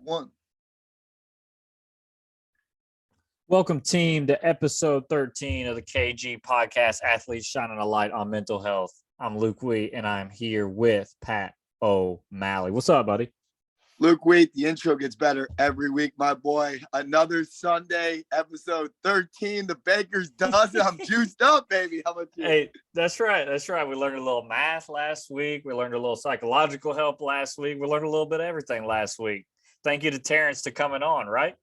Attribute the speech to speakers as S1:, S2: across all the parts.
S1: 1.
S2: Welcome, team, to episode 13 of the KG podcast, Athletes Shining a Light on Mental Health. I'm Luke Wheat, and I'm here with Pat O'Malley. What's up, buddy?
S1: Luke Wheat, the intro gets better every week, my boy. Another Sunday, episode 13. The Baker's dozen. I'm juiced up, baby. How about you?
S2: Hey, that's right. That's right. We learned a little math last week. We learned a little psychological help last week. We learned a little bit of everything last week. Thank you to Terrence for coming on, right?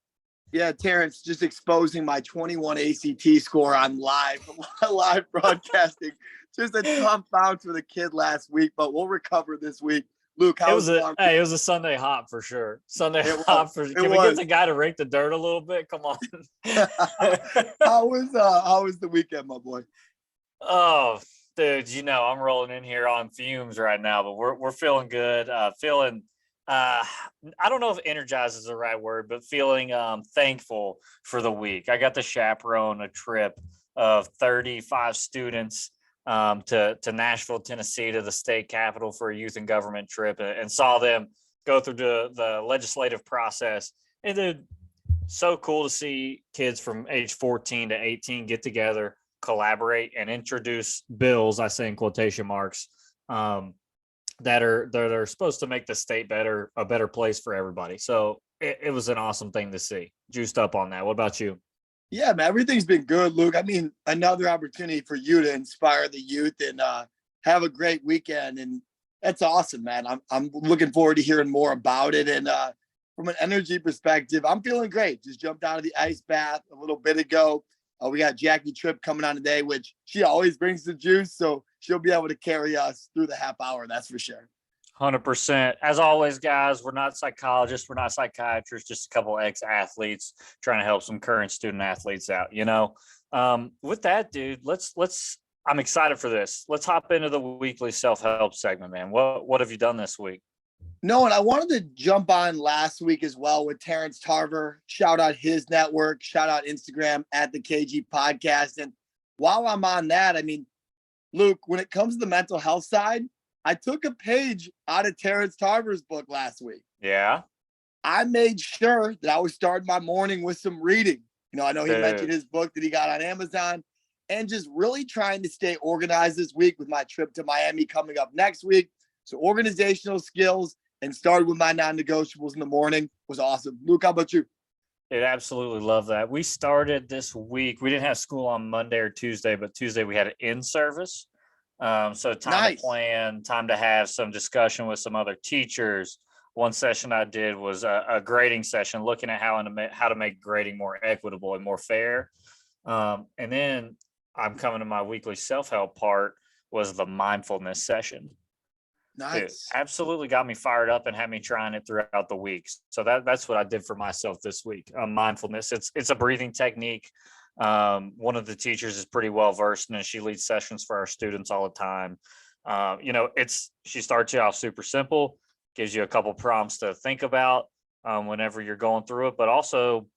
S1: Yeah, Terrence, just exposing my 21 ACT score on live broadcasting. Just a tough bounce for the kid last week, but we'll recover this week. Luke,
S2: it was a Sunday hop for sure. Can we get the guy to rake the dirt a little bit? Come on.
S1: How was the weekend, my boy?
S2: Oh, dude, I'm rolling in here on fumes right now, but we're feeling good. I don't know if energized is the right word, but feeling thankful for the week. I got to chaperone a trip of 35 students to Nashville, Tennessee, to the state capitol for a youth and government trip, and saw them go through the legislative process. And it's so cool to see kids from age 14 to 18 get together, collaborate, and introduce bills, I say in quotation marks, that are supposed to make the state a better place for everybody. So it was an awesome thing to see. Juiced up on that. What about you?
S1: Yeah, man, everything's been good, Luke. I mean, another opportunity for you to inspire the youth and have a great weekend. And that's awesome, man. I'm looking forward to hearing more about it. And from an energy perspective, I'm feeling great. Just jumped out of the ice bath a little bit ago. We got Jacqui Tripp coming on today, which she always brings the juice. So she'll be able to carry us through the half hour. That's for sure.
S2: 100%. As always, guys, we're not psychologists. We're not psychiatrists, just a couple ex-athletes trying to help some current student athletes out, With that, dude, I'm excited for this. Let's hop into the weekly self-help segment, man. What have you done this week?
S1: No, and I wanted to jump on last week as well with Terrence Tarver. Shout out his network. Shout out Instagram at the KG Podcast. And while I'm on that, I mean, Luke, when it comes to the mental health side, I took a page out of Terrence Tarver's book last week.
S2: Yeah.
S1: I made sure that I was starting my morning with some reading. I know he mentioned his book that he got on Amazon, and just really trying to stay organized this week with my trip to Miami coming up next week. So organizational skills, and started with my non-negotiables in the morning was awesome. Luke, how about you?
S2: I absolutely love that. We started this week. We didn't have school on Monday or Tuesday, but Tuesday we had an in-service. So time to plan, time to have some discussion with some other teachers. One session I did was a grading session, looking at how to make grading more equitable and more fair. And then I'm coming to my weekly self-help part, was the mindfulness session.
S1: Nice.
S2: It absolutely got me fired up and had me trying it throughout the week. So that's what I did for myself this week. Mindfulness. It's a breathing technique. One of the teachers is pretty well versed in it. She leads sessions for our students all the time. She starts you off super simple, gives you a couple prompts to think about whenever you're going through it, but also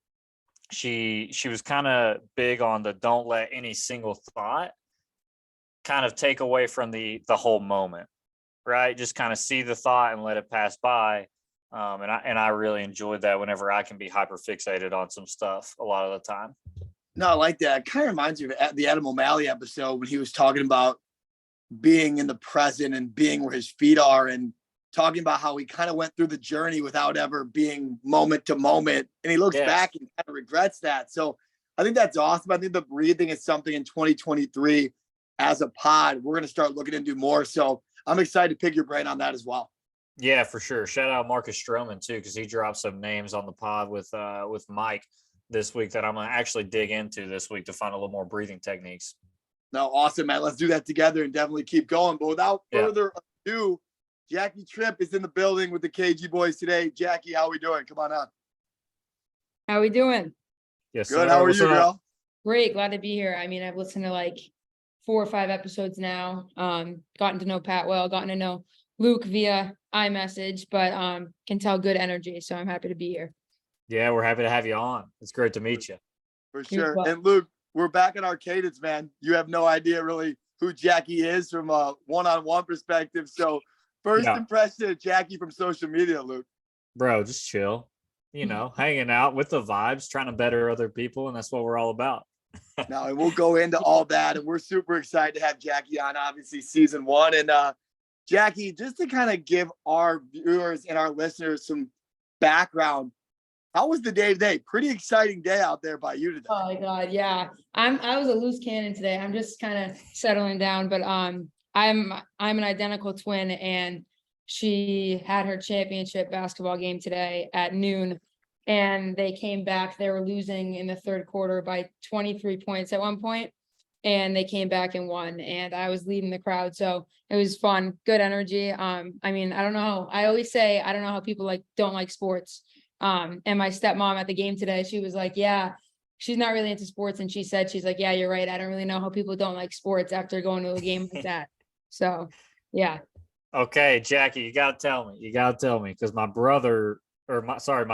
S2: she was kind of big on the don't let any single thought kind of take away from the whole moment, right? Just kind of see the thought and let it pass by. And I really enjoyed that whenever I can be hyper fixated on some stuff a lot of the time.
S1: No, I like that. It kind of reminds me of the Adam O'Malley episode when he was talking about being in the present and being where his feet are, and talking about how he kind of went through the journey without ever being moment to moment. And he looks back and kind of regrets that. So I think that's awesome. I think the breathing is something in 2023 as a pod we're going to start looking into more. So I'm excited to pick your brain on that as well.
S2: Yeah, for sure. Shout out Marcus Stroman too, because he dropped some names on the pod with Mike this week that I'm going to actually dig into this week to find a little more breathing techniques.
S1: No, awesome, man. Let's do that together and definitely keep going. But without further ado, Jacqui Tripp is in the building with the KG boys today. Jacqui, how are we doing? Come on out.
S3: How are we doing?
S2: Yes,
S1: good. Sir. How are you, girl?
S3: Great. Glad to be here. I mean, I've listened to like 4 or 5 episodes now. Gotten to know Pat well, gotten to know Luke via iMessage, but can tell good energy. So I'm happy to be here.
S2: Yeah, we're happy to have you on. It's great to meet you.
S1: For sure. And Luke, we're back in our cadence, man. You have no idea really who Jacqui is from a one-on-one perspective. So first impression of Jacqui from social media, Luke.
S2: Bro, just chill. hanging out with the vibes, trying to better other people. And that's what we're all about.
S1: Now, and we'll go into all that. And we're super excited to have Jacqui on, obviously, season 1. And Jacqui, just to kind of give our viewers and our listeners some background, how was the day today? Pretty exciting day out there by you today.
S3: Oh my God, yeah. I was a loose cannon today. I'm just kind of settling down, but I'm an identical twin, and she had her championship basketball game today at noon, and they came back. They were losing in the third quarter by 23 points at one point, and they came back and won, and I was leading the crowd, so it was fun, good energy. I mean, I don't know. I always say I don't know how people don't like sports. And my stepmom at the game today, she was like, yeah, she's not really into sports. And she's like, yeah, you're right. I don't really know how people don't like sports after going to a game like that. So, yeah.
S2: Okay, Jacqui, you got to tell me, because my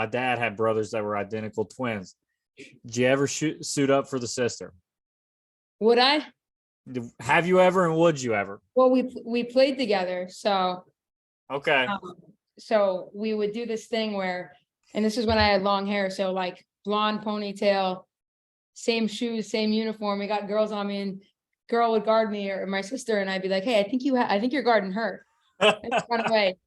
S2: dad had brothers that were identical twins. Did you ever suit up for the sister?
S3: Would I?
S2: Have you ever, and would you ever?
S3: Well, we played together. So,
S2: okay.
S3: So we would do this thing where, and this is when I had long hair. So like blonde ponytail, same shoes, same uniform. We got girls on me, and girl would guard me or my sister. And I'd be like, hey, I think you're guarding her. Run away.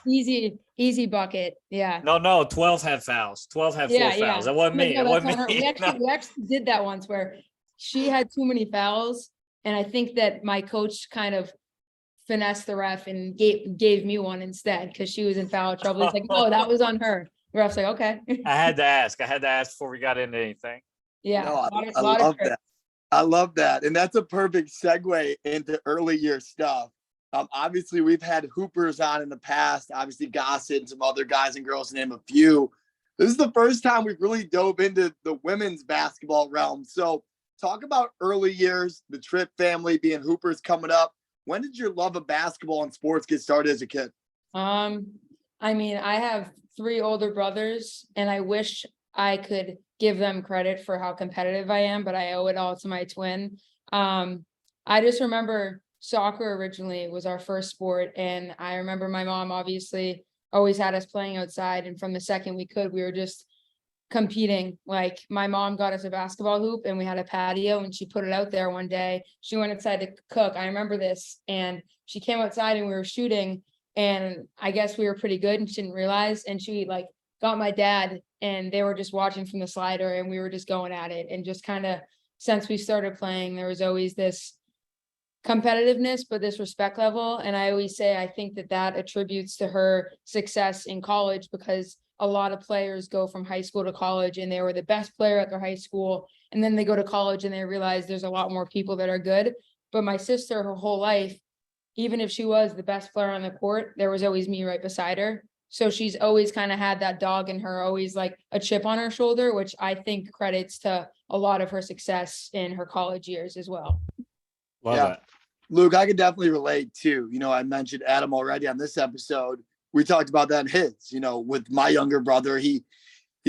S3: Easy bucket. Yeah.
S2: No, 12 had fouls. 12 had 4 fouls. That wasn't me.
S3: No, that's not her. We actually did that once where she had too many fouls. And I think that my coach kind of finessed the ref and gave me one instead because she was in foul trouble. He's like, no, that was on her. The ref's like, okay.
S2: I had to ask before we got into anything.
S3: Yeah.
S1: No, I love that. I love that. And that's a perfect segue into early year stuff. Obviously, we've had hoopers on in the past, obviously Gossett and some other guys and girls, to name a few. This is the first time we've really dove into the women's basketball realm. So talk about early years, the Tripp family being hoopers coming up. When did your love of basketball and sports get started as a kid?
S3: I mean, I have 3 older brothers, and I wish I could give them credit for how competitive I am, but I owe it all to my twin. I just remember soccer originally was our first sport, and I remember my mom obviously always had us playing outside, and from the second we could, we were just competing. Like my mom got us a basketball hoop, and we had a patio, and she put it out there one day. She went outside to cook. I remember this, and she came outside and we were shooting, and I guess we were pretty good and she didn't realize, and she got my dad, and they were just watching from the slider, and we were just going at it. And just kind of since we started playing, there was always this competitiveness, but this respect level. And I always say, I think that attributes to her success in college, because a lot of players go from high school to college and they were the best player at their high school. And then they go to college and they realize there's a lot more people that are good. But my sister, her whole life, even if she was the best player on the court, there was always me right beside her. So she's always kind of had that dog in her, always like a chip on her shoulder, which I think credits to a lot of her success in her college years as well.
S2: Love that.
S1: Luke, I could definitely relate too. I mentioned Adam already on this episode. We talked about that in his, with my younger brother. He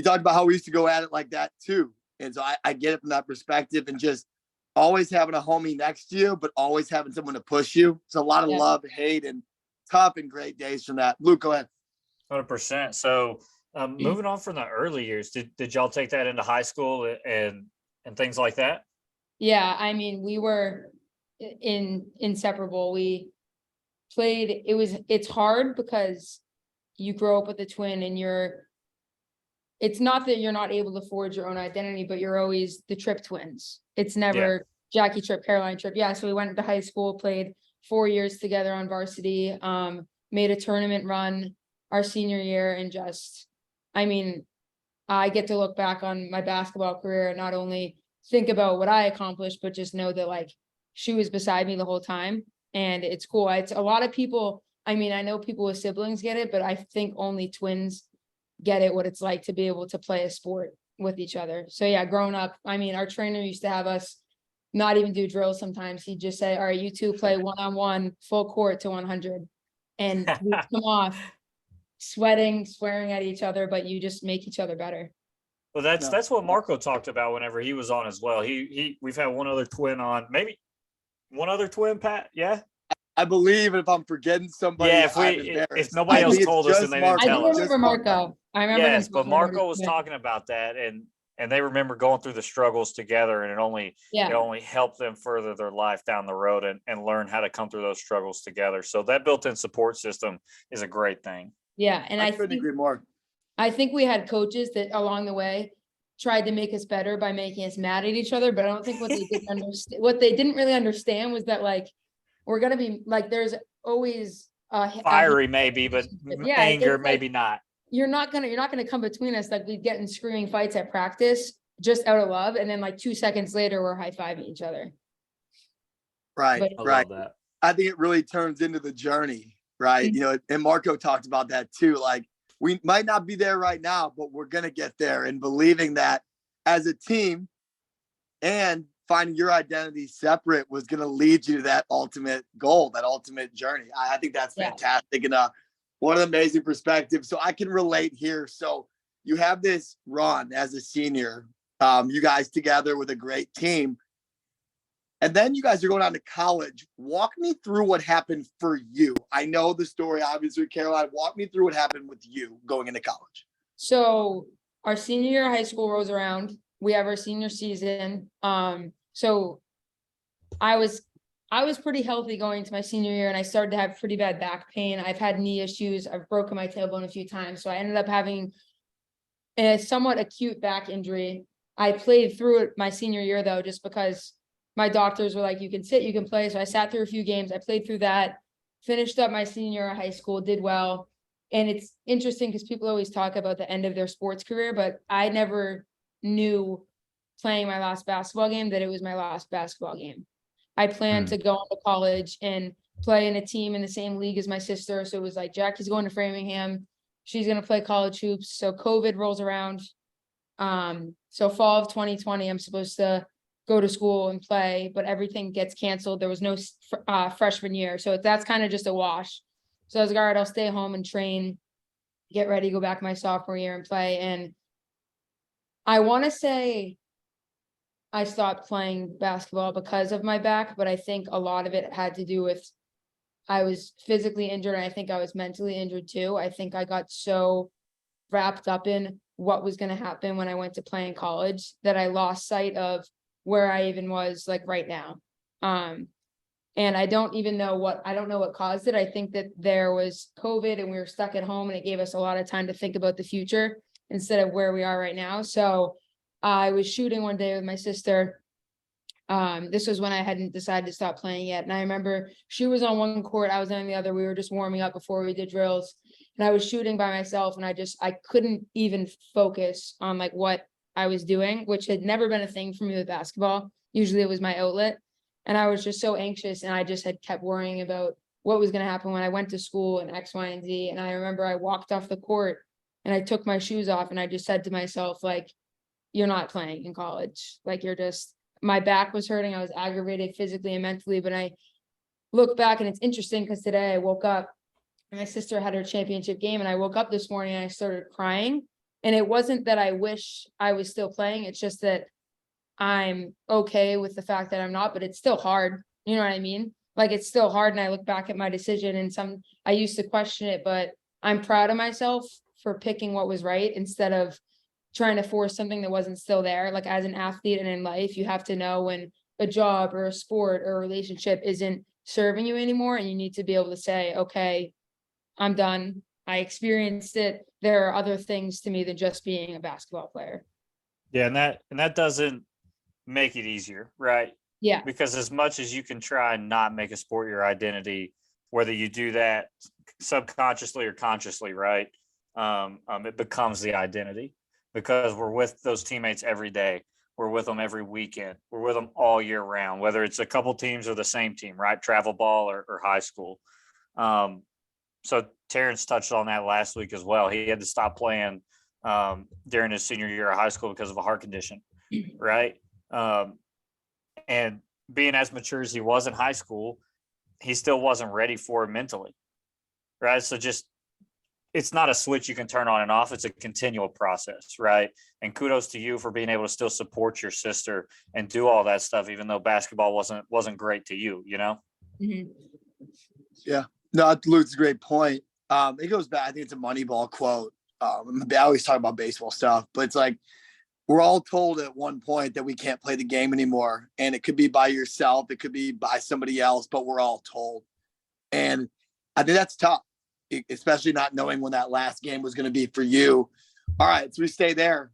S1: talked about how we used to go at it like that too. And so I get it from that perspective, and just always having a homie next to you, but always having someone to push you. It's a lot of love, hate, and tough and great days from that. Luke, go ahead.
S2: 100%. So moving on from the early years, did y'all take that into high school and things like that?
S3: Yeah, I mean, we were inseparable. We played, it's hard because you grow up with a twin, and it's not that you're not able to forge your own identity, but you're always the Tripp twins. It's never Jacqui Tripp, Caroline Tripp. Yeah, so we went to high school, played 4 years together on varsity, made a tournament run our senior year, and I get to look back on my basketball career and not only think about what I accomplished, but just know that she was beside me the whole time. And it's cool. It's a lot of people. I know people with siblings get it, but I think only twins get it, what it's like to be able to play a sport with each other. So yeah, growing up, our trainer used to have us not even do drills sometimes. He'd just say, all right, you two play one-on-one, full court to 100. And we come off sweating, swearing at each other, but you just make each other better.
S2: Well, that's what Marco talked about whenever he was on as well. We've had one other twin on, maybe one other twin, Pat. Yeah,
S1: I believe if I'm forgetting somebody,
S2: if nobody else told us and they didn't tell us.
S3: I do remember Marco. I remember.
S2: Yes, but
S3: talking about
S2: Marco
S3: it.
S2: was
S3: Yeah.
S2: talking about that, and they remember going through the struggles together, and it
S3: Yeah.
S2: only helped them further their life down the road and learn how to come through those struggles together. So that built-in support system is a great thing.
S3: Yeah. And
S1: I
S3: I
S1: couldn't
S3: think,
S1: agree more.
S3: I think we had coaches that along the way tried to make us better by making us mad at each other, but I don't think what they didn't understand, what they didn't really understand was that like, we're going to be like, there's always
S2: Fiery maybe, but
S3: yeah,
S2: anger
S3: it's like,
S2: maybe not.
S3: you're not gonna come between us like we'd get in screaming fights at practice just out of love, and then like 2 seconds later we're high-fiving each other.
S1: Right,
S3: But-
S2: I
S1: right.
S2: love that.
S1: I think it really turns into the journey, right?
S3: Mhm.
S1: You know, and Marco talked about that too. Like, we might not be there right now, but we're gonna get there, and believing that as a team and finding your identity separate was gonna lead you to that ultimate goal, that ultimate journey. I think that's
S3: Yeah.
S1: fantastic, and one of the amazing perspectives. So I can relate here. So you have this run as a senior, you guys together with a great team. And then you guys are going on to college. Walk me through what happened for you. I know the story, obviously, Caroline. Walk me through what happened with you going into college.
S3: So our senior year of high school rolls around. We have our senior season. So I was pretty healthy going into my senior year, and I started to have pretty bad back pain. I've had knee issues. I've broken my tailbone a few times. So I ended up having a somewhat acute back injury. I played through it my senior year though, just because my doctors were like, you can sit, you can play. So I sat through a few games. I played through that, finished up my senior year of high school, did well. And it's interesting because people always talk about the end of their sports career, but I never knew playing my last basketball game that it was my last basketball game. I planned to go on to college and play in a team in the same league as my sister. So it was like, Jacqui's going to Framingham. She's going to play college hoops. So COVID rolls around. So fall of 2020, I'm supposed to go to school and play, but everything gets canceled. There was no freshman year. So that's kind of just a wash. So I was like, all right, I'll stay home and train, get ready, go back my sophomore year and play. And I want to say I stopped playing basketball because of my back, but I think a lot of it had to do with I was physically injured, and I think I was mentally injured too. I think I got so wrapped up in what was going to happen when I went to play in college that I lost sight of where I even was like right now. And I don't know what caused it. I think that there was COVID and we were stuck at home, and it gave us a lot of time to think about the future instead of where we are right now. So I was shooting one day with my sister. This was when I hadn't decided to stop playing yet. And I remember she was on one court, I was on the other. We were just warming up before we did drills. And I was shooting by myself, and I couldn't even focus on like what I was doing, which had never been a thing for me with basketball. Usually it was my outlet. And I was just so anxious, and I just had kept worrying about what was going to happen when I went to school and X, Y, and Z. And I remember I walked off the court and I took my shoes off, and I just said to myself, like, you're not playing in college. Like, my back was hurting. I was aggravated physically and mentally, but I look back, and it's interesting because today I woke up and my sister had her championship game, and I woke up this morning and I started crying. And it wasn't that I wish I was still playing. It's just that I'm okay with the fact that I'm not, but it's still hard. You know what I mean? Like, it's still hard. And I look back at my decision, and I used to question it, but I'm proud of myself for picking what was right instead of trying to force something that wasn't still there. Like, as an athlete and in life, you have to know when a job or a sport or a relationship isn't serving you anymore. And you need to be able to say, okay, I'm done. I experienced it. There are other things to me than just being a basketball player.
S2: Yeah, and that doesn't make it easier, right?
S3: Yeah.
S2: Because as much as you can try and not make a sport your identity, whether you do that subconsciously or consciously, right? It becomes the identity, because we're with those teammates every day. We're with them every weekend. We're with them all year round, whether it's a couple teams or the same team, right? Travel ball or high school. So Terrence touched on that last week as well. He had to stop playing during his senior year of high school because of a heart condition, right? And being as mature as he was in high school, he still wasn't ready for it mentally, right? So it's not a switch you can turn on and off. It's a continual process, right? And kudos to you for being able to still support your sister and do all that stuff, even though basketball wasn't great to you, you know?
S3: Mm-hmm.
S1: Yeah, no, Luke's a great point. It goes back. I think it's a Moneyball quote. I always talk about baseball stuff, but it's like we're all told at one point that we can't play the game anymore. And it could be by yourself, it could be by somebody else, but we're all told. And I think that's tough, especially not knowing when that last game was going to be for you. All right, so we stay there.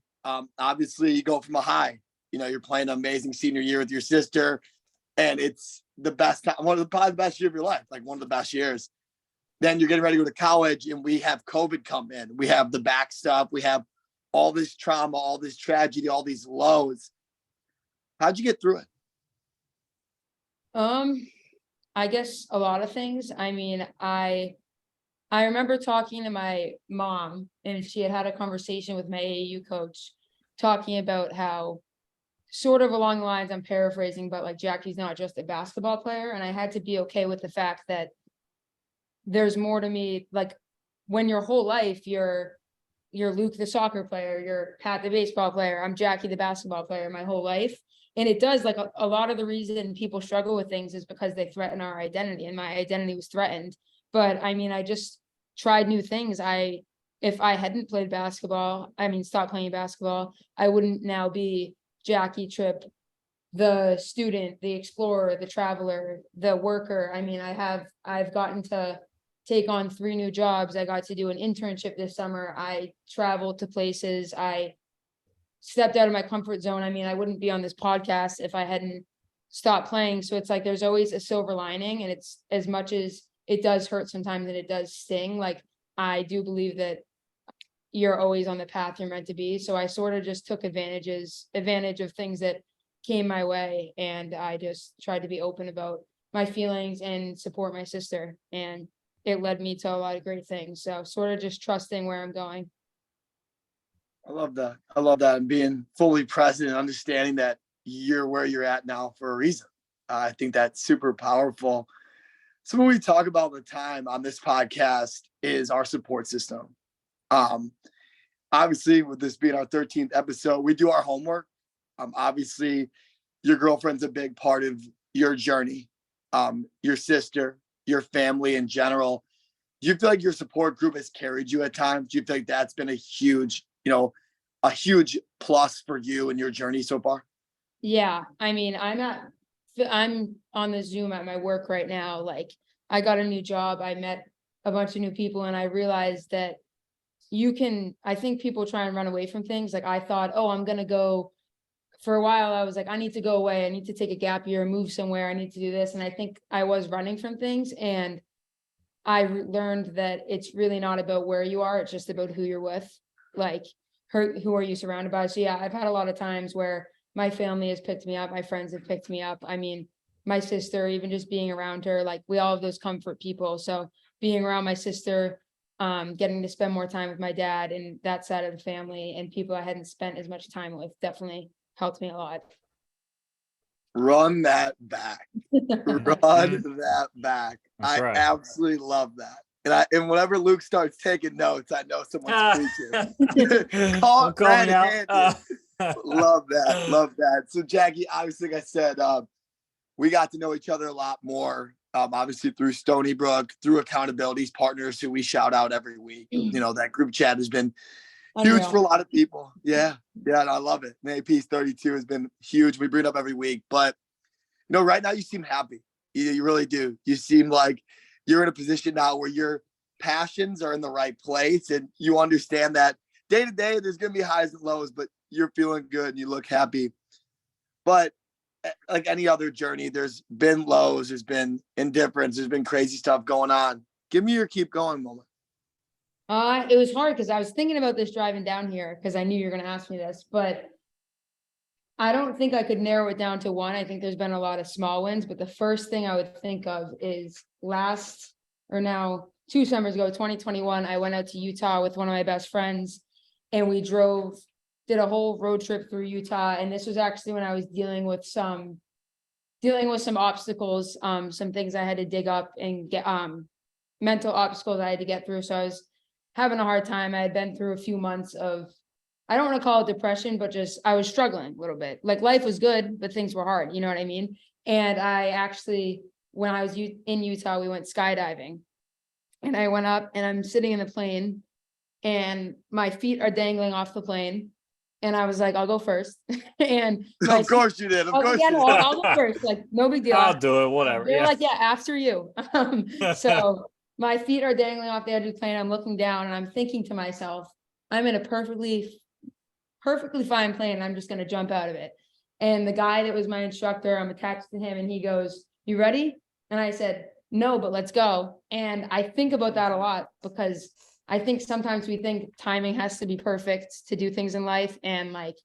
S1: Obviously, you go from a high. You know, you're playing an amazing senior year with your sister, and it's the best time, probably the best year of your life, like one of the best years. Then you're getting ready to go to college, and we have COVID come in. We have the back stuff. We have all this trauma, all this tragedy, all these lows. How'd you get through it?
S3: I guess a lot of things. I mean, I remember talking to my mom, and she had a conversation with my AAU coach, talking about how, sort of along the lines, I'm paraphrasing, but like Jacqui's not just a basketball player. And I had to be okay with the fact that there's more to me. Like, when your whole life you're Luke the soccer player, you're Pat the baseball player, I'm Jacqui the basketball player my whole life. And it does, like, a lot of the reason people struggle with things is because they threaten our identity, and my identity was threatened. But I mean, I just tried new things. If I hadn't played basketball, stopped playing basketball, I wouldn't now be Jacqui, Tripp, the student, the explorer, the traveler, the worker. I mean, I've gotten to take on 3 new jobs. I got to do an internship this summer. I traveled to places. I stepped out of my comfort zone. I mean, I wouldn't be on this podcast if I hadn't stopped playing. So it's like, there's always a silver lining, and it's, as much as it does hurt sometimes and it does sting, like, I do believe that you're always on the path you're meant to be. So I sort of just took advantage of things that came my way. And I just tried to be open about my feelings and support my sister. And it led me to a lot of great things. So sort of just trusting where I'm going.
S1: I love that. I love that. And being fully present and understanding that you're where you're at now for a reason. I think that's super powerful. So what we talk about all the time on this podcast is our support system. Obviously, with this being our 13th episode, we do our homework. Obviously, your girlfriend's a big part of your journey. Your sister, your family in general. Do you feel like your support group has carried you at times? Do you feel like that's been a huge plus for you in your journey so far?
S3: Yeah, I mean, I'm on the Zoom at my work right now. Like, I got a new job. I met a bunch of new people, and I realized that I think people try and run away from things. Like, I thought, oh, I'm going to go. For a while, I was like, I need to go away. I need to take a gap year, move somewhere. I need to do this. And I think I was running from things. And I learned that it's really not about where you are. It's just about who you're with. Like, who are you surrounded by? So yeah, I've had a lot of times where my family has picked me up. My friends have picked me up. I mean, my sister, even just being around her, like, we all have those comfort people. So being around my sister, getting to spend more time with my dad and that side of the family, and people I hadn't spent as much time with, definitely helped me a lot.
S1: Run that back. Run that back.
S2: That's right.
S1: Absolutely love that. And whenever Luke starts taking notes, I know someone's preaching. Caught red-handed. Love that. Love that. So Jacqui, obviously, like I said, we got to know each other a lot more. Obviously through Stony Brook, through accountabilities partners who we shout out every week. You know, that group chat has been huge for a lot of people. Yeah. And I love it. AP's 32 has been huge. We bring it up every week. But, right now you seem happy. You really do. You seem like you're in a position now where your passions are in the right place, and you understand that day to day there's going to be highs and lows, but you're feeling good and you look happy. But like any other journey, there's been lows, there's been indifference, there's been crazy stuff going on. Give me your keep going moment.
S3: It was hard because I was thinking about this driving down here, because I knew you were going to ask me this, but I don't think I could narrow it down to one. I think there's been a lot of small wins, but the first thing I would think of is 2 summers ago, 2021, I went out to Utah with one of my best friends, and we did a whole road trip through Utah. And this was actually when I was dealing with some obstacles, some things I had to dig up and get, mental obstacles I had to get through. So I was having a hard time. I had been through a few months of, I don't want to call it depression, but just, I was struggling a little bit. Like, life was good, but things were hard. You know what I mean? And I actually, when I was in Utah, we went skydiving, and I went up, and I'm sitting in the plane, and my feet are dangling off the plane. And I was like, I'll go first. And
S1: Of course you did. Of course
S3: yeah,
S1: you
S3: no,
S1: did.
S3: I'll go first. Like, no big deal.
S2: I'll do it, whatever.
S3: They're
S2: Yeah.
S3: like, yeah, after you. So my feet are dangling off the edge of the plane. I'm looking down and I'm thinking to myself, I'm in a perfectly fine plane. I'm just going to jump out of it. And the guy that was my instructor, I'm attached to him, and he goes, "You ready?" And I said, "No, but let's go." And I think about that a lot, because I think sometimes we think timing has to be perfect to do things in life. And like,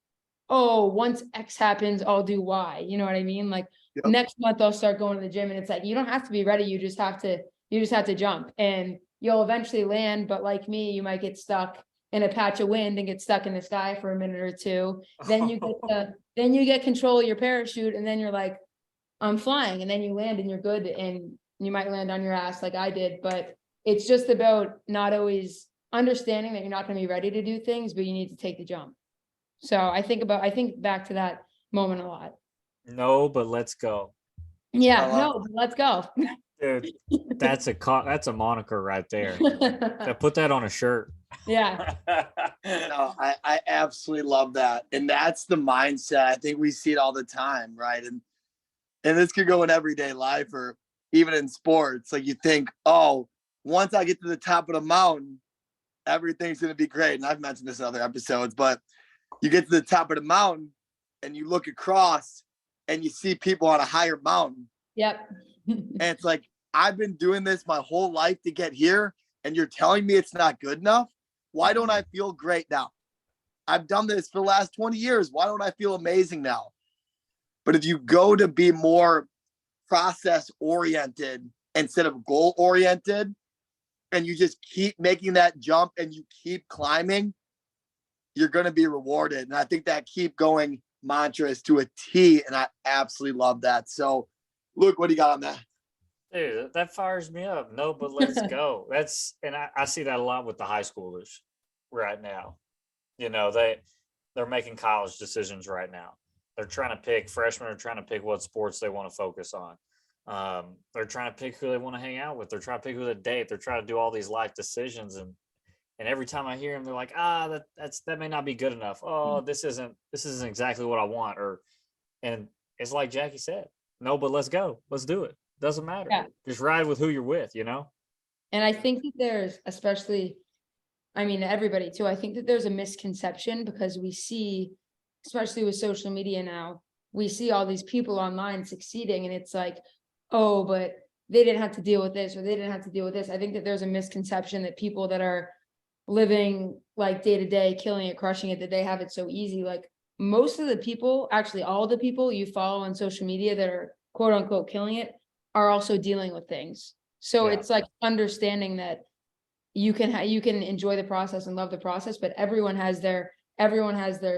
S3: oh, once X happens, I'll do Y. You know what I mean? Like,
S1: Yep.
S3: next month I'll start going to the gym, and it's like, you don't have to be ready. You just have to jump, and you'll eventually land. But like me, you might get stuck in a patch of wind and get stuck in the sky for a minute or two. Then you get control of your parachute, and then you're like, I'm flying, and then you land and you're good, and you might land on your ass like I did. But it's just about not always understanding that you're not going to be ready to do things, but you need to take the jump. So I think back to that moment a lot.
S2: No, but let's go.
S3: Yeah,
S1: love
S3: no, let's go.
S2: Dude, that's a moniker right there. Put that on a shirt.
S3: Yeah.
S1: No, I absolutely love that. And that's the mindset. I think we see it all the time, right? And this could go in everyday life or even in sports. Like, you think, oh, once I get to the top of the mountain, everything's going to be great. And I've mentioned this in other episodes, but you get to the top of the mountain and you look across and you see people on a higher mountain.
S3: Yep.
S1: And it's like, I've been doing this my whole life to get here, and you're telling me it's not good enough? Why don't I feel great now? I've done this for the last 20 years. Why don't I feel amazing now? But if you go to be more process oriented instead of goal oriented, and you just keep making that jump and you keep climbing, you're going to be rewarded. And I think that keep going mantra is to a T, and I absolutely love that. So, Luke, what do you got on that?
S2: Dude, that fires me up. No, but let's go. And I see that a lot with the high schoolers right now. You know, they're making college decisions right now. They're trying to pick, freshmen are trying to pick what sports they want to focus on. They're trying to pick who they want to hang out with. They're trying to pick who to date. They're trying to do all these life decisions. And every time I hear them, they're like, that may not be good enough. Oh, this isn't exactly what I want. And it's like Jacqui said, no, but let's go. Let's do it. Doesn't matter.
S3: Yeah.
S2: Just ride with who you're with, you know?
S3: And I think that there's everybody too. I think that there's a misconception, because we see, especially with social media now, we see all these people online succeeding, and it's like, oh, but they didn't have to deal with this, or they didn't have to deal with this. I think that there's a misconception that people that are living like day to day, killing it, crushing it, that they have it so easy. Like, most of the people, actually all the people you follow on social media that are quote unquote killing it, are also dealing with things. So
S2: Yeah.
S3: it's like understanding that you can enjoy the process and love the process, but everyone has their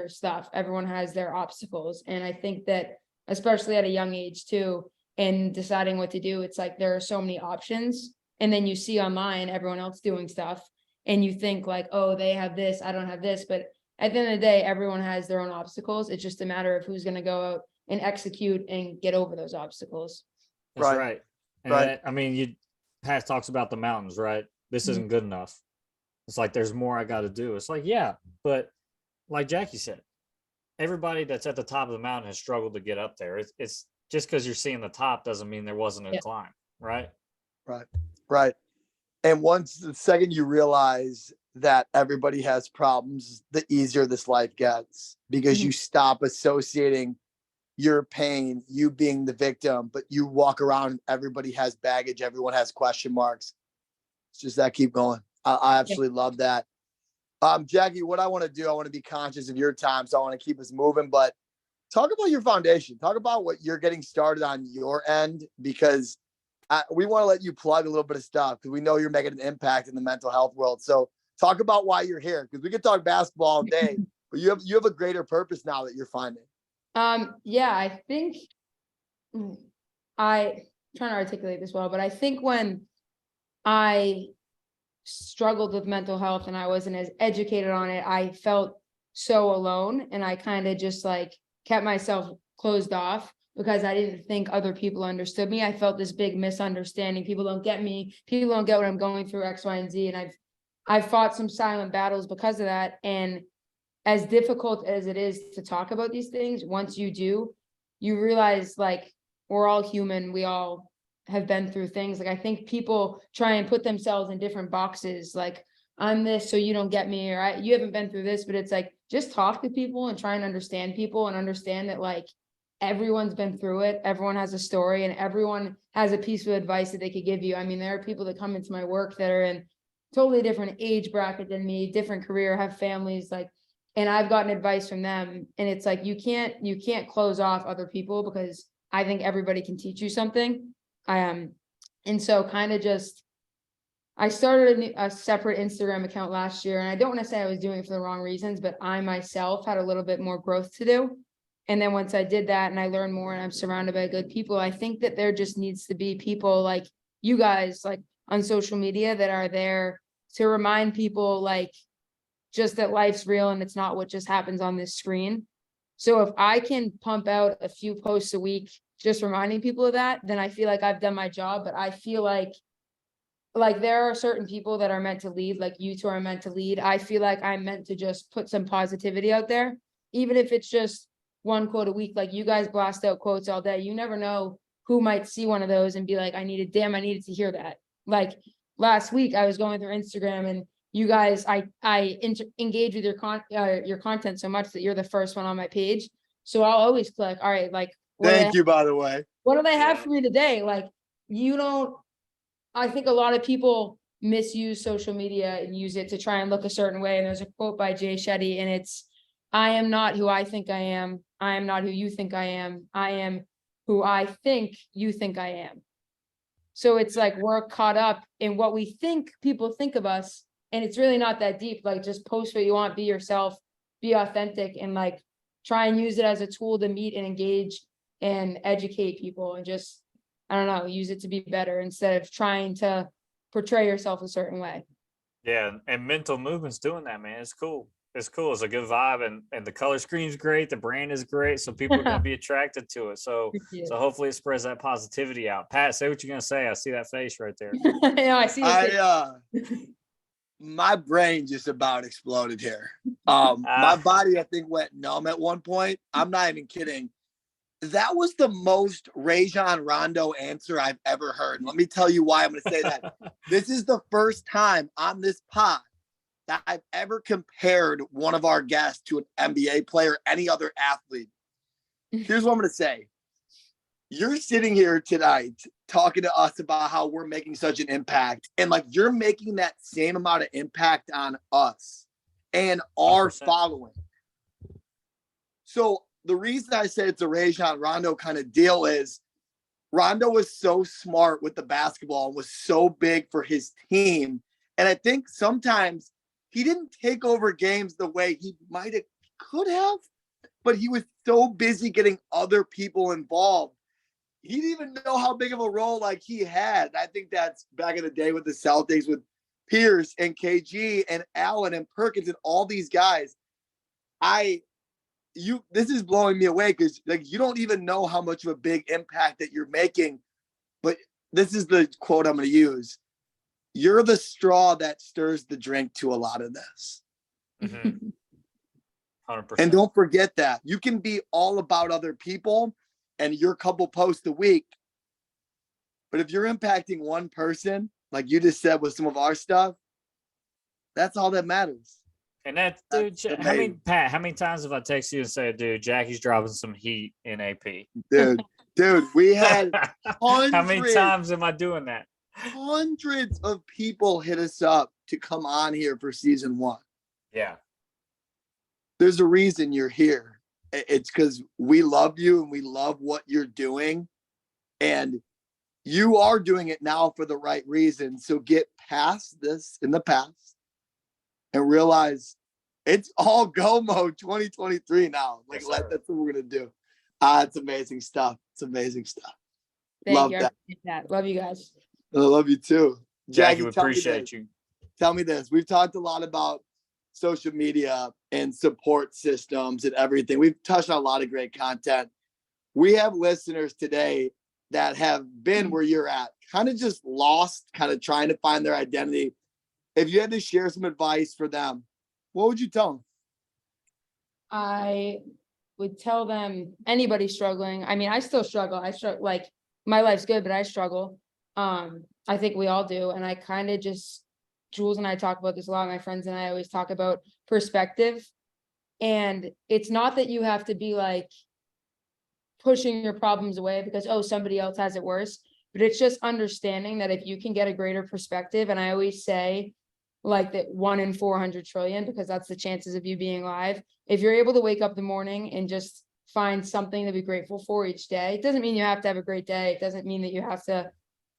S3: stuff, everyone has their obstacles. And I think that, especially at a young age too, and deciding what to do, it's like there are so many options, and then you see online everyone else doing stuff, and you think like, oh, they have this, I don't have this. But at the end of the day, everyone has their own obstacles. It's just a matter of who's going to go out and execute and get over those obstacles.
S2: That's right. And
S1: Right.
S2: Pat talks about the mountains, right? This
S3: Mhm.
S2: isn't good enough. It's like, there's more I got to do. It's like, yeah, but like Jacqui said, everybody that's at the top of the mountain has struggled to get up there. It's just because you're seeing the top doesn't mean there wasn't a climb, right?
S1: Right. And the second you realize that everybody has problems, the easier this life gets, because you stop associating your pain, you being the victim, but you walk around and everybody has baggage, everyone has question marks. It's just that keep going. I absolutely love that. Jacqui, what I want to do, I want to be conscious of your time, so I want to keep us moving, but talk about your foundation. Talk about what you're getting started on your end, because we want to let you plug a little bit of stuff, because we know you're making an impact in the mental health world. So talk about why you're here, because we could talk basketball all day, but you have a greater purpose now that you're finding.
S3: Yeah, I think I'm trying to articulate this well, but I think when I struggled with mental health and I wasn't as educated on it, I felt so alone, and I kind of just like kept myself closed off because I didn't think other people understood me. I felt this big misunderstanding. People don't get me. People don't get what I'm going through, X, Y, and Z. And I fought some silent battles because of that. And as difficult as it is to talk about these things, once you do, you realize like we're all human. We all have been through things. Like I think people try and put themselves in different boxes. Like I'm this, so you don't get me, or you haven't been through this, but it's like, just talk to people and try and understand people and understand that like everyone's been through it. Everyone has a story and everyone has a piece of advice that they could give you. I mean, there are people that come into my work that are in totally different age bracket than me, different career, have families, like, and I've gotten advice from them. And it's like, you can't close off other people because I think everybody can teach you something. And so kind of just, I started a separate Instagram account last year, and I don't want to say I was doing it for the wrong reasons, but I myself had a little bit more growth to do. And then once I did that and I learned more and I'm surrounded by good people, I think that there just needs to be people like you guys, like on social media, that are there to remind people like just that life's real and it's not what just happens on this screen. So if I can pump out a few posts a week, just reminding people of that, then I feel like I've done my job. But I feel like there are certain people that are meant to lead, like you two are meant to lead. I feel like I'm meant to just put some positivity out there, even if it's just one quote a week. Like you guys blast out quotes all day. You never know who might see one of those and be like, I needed to hear that. Like last week I was going through Instagram and you guys, I engage with your content so much that you're the first one on my page. So I'll always click, all right, like,
S1: Thank you, by the way.
S3: what do they have for me today? Like, I think a lot of people misuse social media and use it to try and look a certain way. And there's a quote by Jay Shetty, and it's, I am not who I think I am. I am not who you think I am. I am who I think you think I am. So it's like we're caught up in what we think people think of us. And it's really not that deep. Like just post what you want, be yourself, be authentic, and like try and use it as a tool to meet and engage and educate people, and just, I don't know, use it to be better instead of trying to portray yourself a certain way.
S2: Yeah, and mental movement's doing that, man. It's cool. It's cool. It's a good vibe, and the color screen's great. The brand is great, so people are gonna be attracted to it. So hopefully it spreads that positivity out. Pat, say what you're gonna say. I see that face right there.
S3: Yeah, I see.
S1: My brain just about exploded here. My body, I think, went numb at one point. I'm not even kidding. That was the most Rajon Rondo answer I've ever heard. Let me tell you why I'm going to say that. This is the first time on this pod that I've ever compared one of our guests to an NBA player, any other athlete. Here's what I'm going to say. You're sitting here tonight talking to us about how we're making such an impact, and like you're making that same amount of impact on us and our 100%. Following. So the reason I say it's a Rajon Rondo kind of deal is Rondo was so smart with the basketball and was so big for his team. And I think sometimes he didn't take over games the way he could have, but he was so busy getting other people involved. He didn't even know how big of a role like he had. I think that's back in the day with the Celtics with Pierce and KG and Allen and Perkins and all these guys. This is blowing me away because like you don't even know how much of a big impact that you're making. But this is the quote I'm going to use. You're the straw that stirs the drink to a lot of this.
S2: 100%.
S1: And don't forget that. You can be all about other people and your couple posts a week. But if you're impacting one person, like you just said with some of our stuff, that's all that matters.
S2: And that, dude, how many times have I texted you and said, dude, Jacqui's dropping some heat in AP?
S1: Dude, we had hundreds.
S2: How many times am I doing that?
S1: Hundreds of people hit us up to come on here for season 1.
S2: Yeah.
S1: There's a reason you're here. It's because we love you and we love what you're doing. And you are doing it now for the right reason. So get past this in the past and realize it's all go mode 2023 now. Like, that's what we're going to do. It's amazing stuff. It's amazing stuff.
S3: Love that. Love you guys.
S1: I love you too.
S2: Jacqui, we appreciate you.
S1: Tell me this. We've talked a lot about social media and support systems and everything. We've touched on a lot of great content. We have listeners today that have been where you're at, kind of just lost, kind of trying to find their identity. if you had to share some advice for them, what would you tell them?
S3: I would tell them, anybody struggling. I mean, I still struggle. I struggle, like, my life's good, but I struggle. I think we all do. And I kind of just, Jules and I talk about this a lot. My friends and I always talk about perspective. And it's not that you have to be like pushing your problems away because, oh, somebody else has it worse. But it's just understanding that if you can get a greater perspective, and I always say like that 1 in 400 trillion, because that's the chances of you being alive. If you're able to wake up in the morning and just find something to be grateful for each day, it doesn't mean you have to have a great day. It doesn't mean that you have to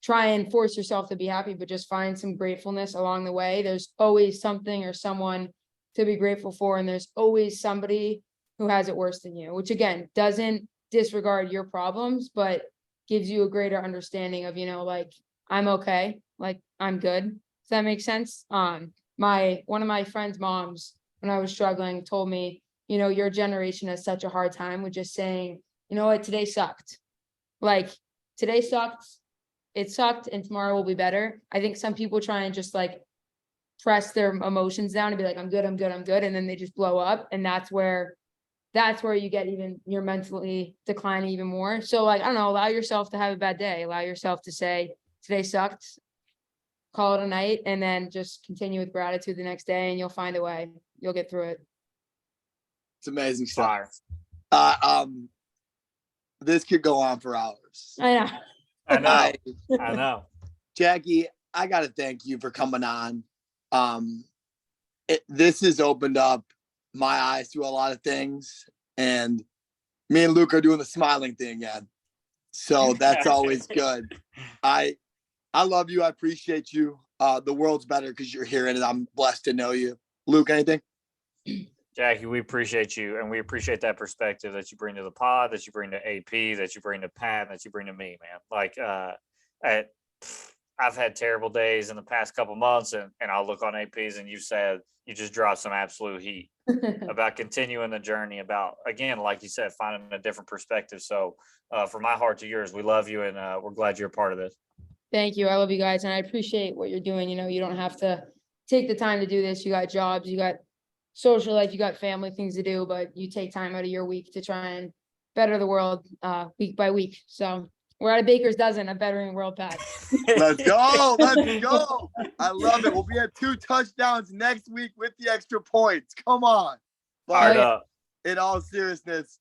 S3: try and force yourself to be happy, but just find some gratefulness along the way. There's always something or someone to be grateful for. And there's always somebody who has it worse than you, which again, doesn't disregard your problems, but gives you a greater understanding of, like, I'm okay, like I'm good. Does that make sense? One of my friend's moms, when I was struggling, told me, your generation has such a hard time with just saying, you know what, today sucked. Like, today sucked, it sucked, and tomorrow will be better. I think some people try and just like press their emotions down and be like, I'm good, I'm good, I'm good. And then they just blow up. And that's where you get you're mentally declining even more. So like, I don't know, allow yourself to have a bad day. Allow yourself to say, today sucked, call it a night, and then just continue with gratitude the next day and you'll find a way. You'll get through it.
S1: It's amazing stuff. This could go on for hours.
S3: I know.
S2: I know.
S1: Jacqui, I got to thank you for coming on. This has opened up my eyes to a lot of things, and me and Luke are doing the smiling thing again. So that's always good. I love you. I appreciate you. The world's better because you're here, and I'm blessed to know you. Luke, anything?
S2: Jacqui, we appreciate you, and we appreciate that perspective that you bring to the pod, that you bring to AP, that you bring to Pat, and that you bring to me, man. Like, I've had terrible days in the past couple months, and I'll look on APs, and you said you just dropped some absolute heat about continuing the journey, about, again, like you said, finding a different perspective. So from my heart to yours, we love you, and we're glad you're a part of this.
S3: Thank you. I love you guys, and I appreciate what you're doing. You don't have to take the time to do this. You got jobs, you got social life, you got family things to do, but you take time out of your week to try and better the world week by week. So we're at a baker's dozen of bettering world, Pat.
S1: Let's go. Let's go. I love it. We'll be at 2 touchdowns next week with the extra points. Come on. But in all seriousness,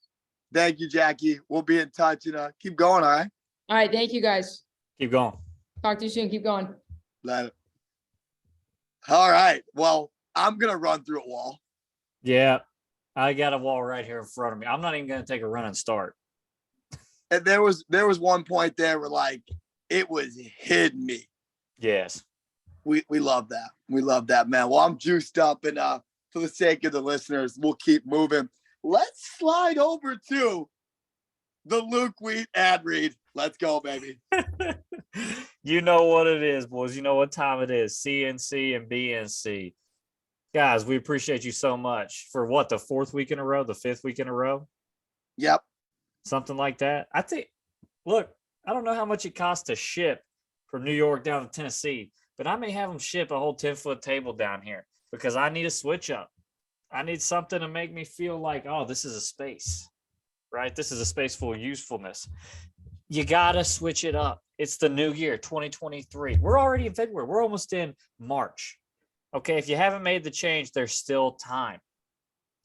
S1: thank you, Jacqui. We'll be in touch, and keep going. All right.
S3: All right. Thank you, guys.
S2: Keep going.
S3: Talk to you soon. Keep going.
S1: All right. Well, I'm going to run through a wall.
S2: Yeah. I got a wall right here in front of me. I'm not even going to take a run and start.
S1: And there was one point there where like it was hitting me.
S2: Yes.
S1: We love that. We love that, man. Well, I'm juiced up, and for the sake of the listeners, we'll keep moving. Let's slide over to the Luke Wheat ad read. Let's go, baby.
S2: You know what it is, boys. You know what time it is. CNC and BNC. Guys, we appreciate you so much for what, the 4th week in a row, the 5th week in a row?
S1: Yep.
S2: Something like that. I think, look, I don't know how much it costs to ship from New York down to Tennessee, but I may have them ship a whole 10-foot table down here because I need a switch up. I need something to make me feel like, oh, this is a space, right? This is a space full of usefulness. You got to switch it up. It's the new year, 2023. We're already in February. We're almost in March. Okay, if you haven't made the change, there's still time.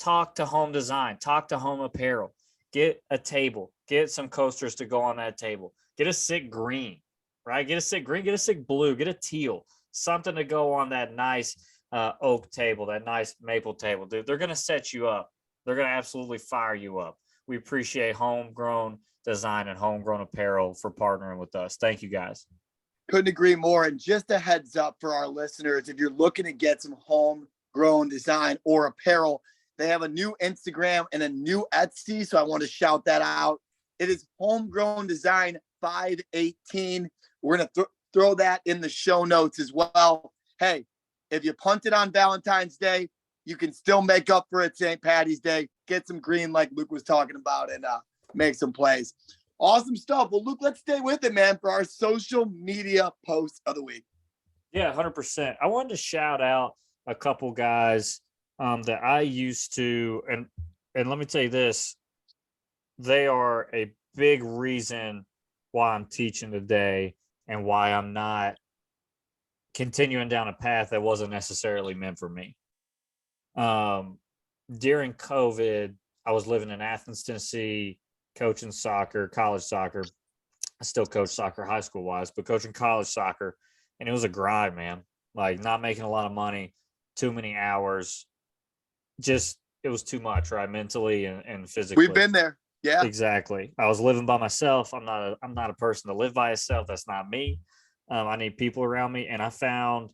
S2: Talk to Home Design. Talk to Home Apparel. Get a table. Get some coasters to go on that table. Get a sick green, right? Get a sick green. Get a sick blue. Get a teal. Something to go on that nice oak table, that nice maple table. Dude, they're going to set you up. They're going to absolutely fire you up. We appreciate Homegrown Design and Homegrown Apparel for partnering with us. Thank you, guys.
S1: Couldn't agree more. And just a heads up for our listeners, if you're looking to get some homegrown design or apparel, they have a new Instagram and a new Etsy. So I want to shout that out. It is Homegrown Design 518. We're going to throw that in the show notes as well. Hey, if you punted on Valentine's Day, you can still make up for it St. Patty's Day. Get some green like Luke was talking about, and make some plays. Awesome stuff. Well, Luke, let's stay with it, man, for our social media post of the week.
S2: Yeah, 100%. I wanted to shout out a couple guys that I used to, and let me tell you this, they are a big reason why I'm teaching today and why I'm not continuing down a path that wasn't necessarily meant for me. During COVID, I was living in Athens, Tennessee, coaching soccer, college soccer. I still coach soccer high school wise, but coaching college soccer. And it was a grind, man. Like not making a lot of money, too many hours. Just, it was too much, right? Mentally and physically.
S1: We've been there. Yeah.
S2: Exactly. I was living by myself. I'm not a person to live by myself. That's not me. I need people around me. And I found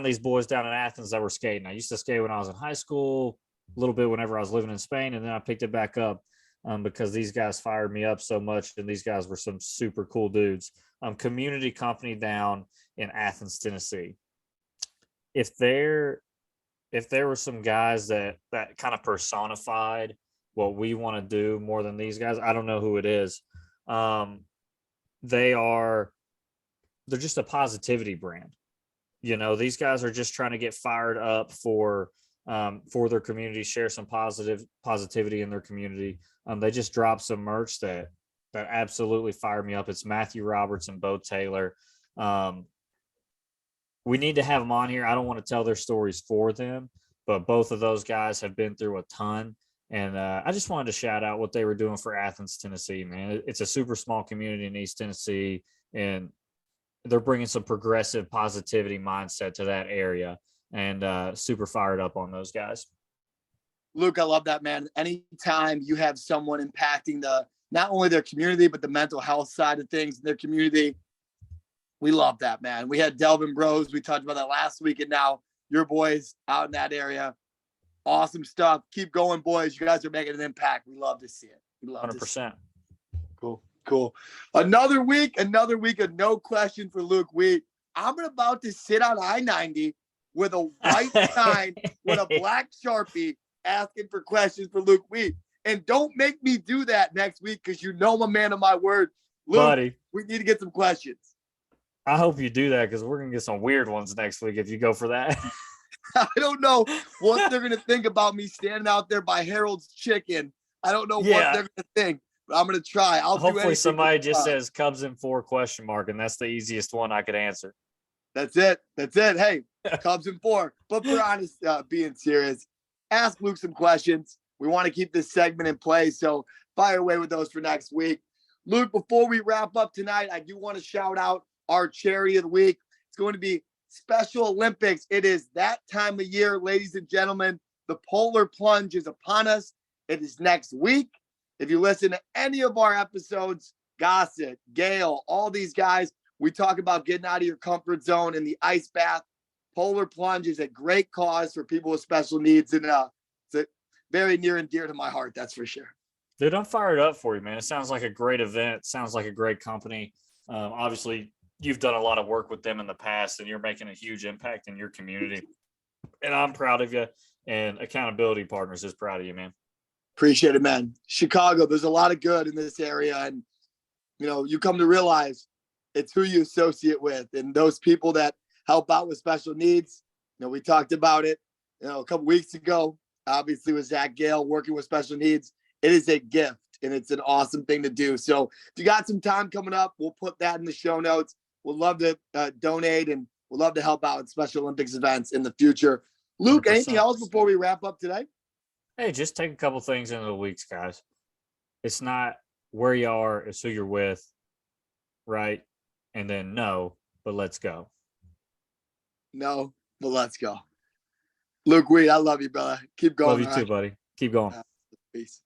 S2: these boys down in Athens that were skating. I used to skate when I was in high school, a little bit whenever I was living in Spain, and then I picked it back up because these guys fired me up so much, and these guys were some super cool dudes. Community company down in Athens, Tennessee. If there were some guys that kind of personified what we want to do more than these guys, I don't know who it is. They're just a positivity brand. You know, these guys are just trying to get fired up for their community, share some positivity in their community. They just dropped some merch that absolutely fired me up. It's Matthew Roberts and Bo Taylor. We need to have them on here. I don't want to tell their stories for them, but both of those guys have been through a ton. And I just wanted to shout out what they were doing for Athens, Tennessee, man. It's a super small community in East Tennessee, and they're bringing some progressive positivity mindset to that area, and super fired up on those guys.
S1: Luke, I love that, man. Anytime you have someone impacting not only their community, but the mental health side of things in their community, we love that, man. We had Delvin Bros. We talked about that last week, and now your boys out in that area. Awesome stuff. Keep going, boys. You guys are making an impact. We love to see it. We love
S2: 100%.
S1: Cool. Another week of no question for Luke Wheat. I'm about to sit on I-90 with a white sign with a black Sharpie asking for questions for Luke Wheat. And don't make me do that next week because you know I'm a man of my word. Luke, buddy, we need to get some questions.
S2: I hope you do that because we're going to get some weird ones next week if you go for that.
S1: I don't know what they're going to think about me standing out there by Harold's Chicken. I don't know what they're going to think, but I'm going to try.
S2: Hopefully somebody just says Cubs in 4 ? And that's the easiest one I could answer.
S1: That's it. Hey, Cubs in 4. But for honest, being serious, ask Luke some questions. We want to keep this segment in place, so fire away with those for next week. Luke, before we wrap up tonight, I do want to shout out our charity of the week. It's going to be Special Olympics. It is that time of year, ladies and gentlemen. The Polar Plunge is upon us. It is next week. If you listen to any of our episodes, Gossett, Gale, all these guys, we talk about getting out of your comfort zone in the ice bath. Polar Plunge is a great cause for people with special needs, and it's very near and dear to my heart, that's for sure.
S2: Dude, I'm fired up for you, man. It sounds like a great event. It sounds like a great company. Obviously, you've done a lot of work with them in the past, and you're making a huge impact in your community. And I'm proud of you, and Accountability Partners is proud of you, man.
S1: Appreciate it, man. Chicago, there's a lot of good in this area, and you come to realize it's who you associate with, and those people that help out with special needs. We talked about it, a couple weeks ago, obviously with Zach Gale working with special needs. It is a gift, and it's an awesome thing to do. So if you got some time coming up, we'll put that in the show notes. We'd love to donate, and we'd love to help out at Special Olympics events in the future. Luke, 100%. Anything else before we wrap up today?
S2: Hey, just take a couple things into the weeks, guys. It's not where you are, it's who you're with, right? And then but let's go.
S1: No, but let's go. Luke Weed, I love you, brother. Keep going.
S2: Love you too, buddy. Keep going.
S1: Peace.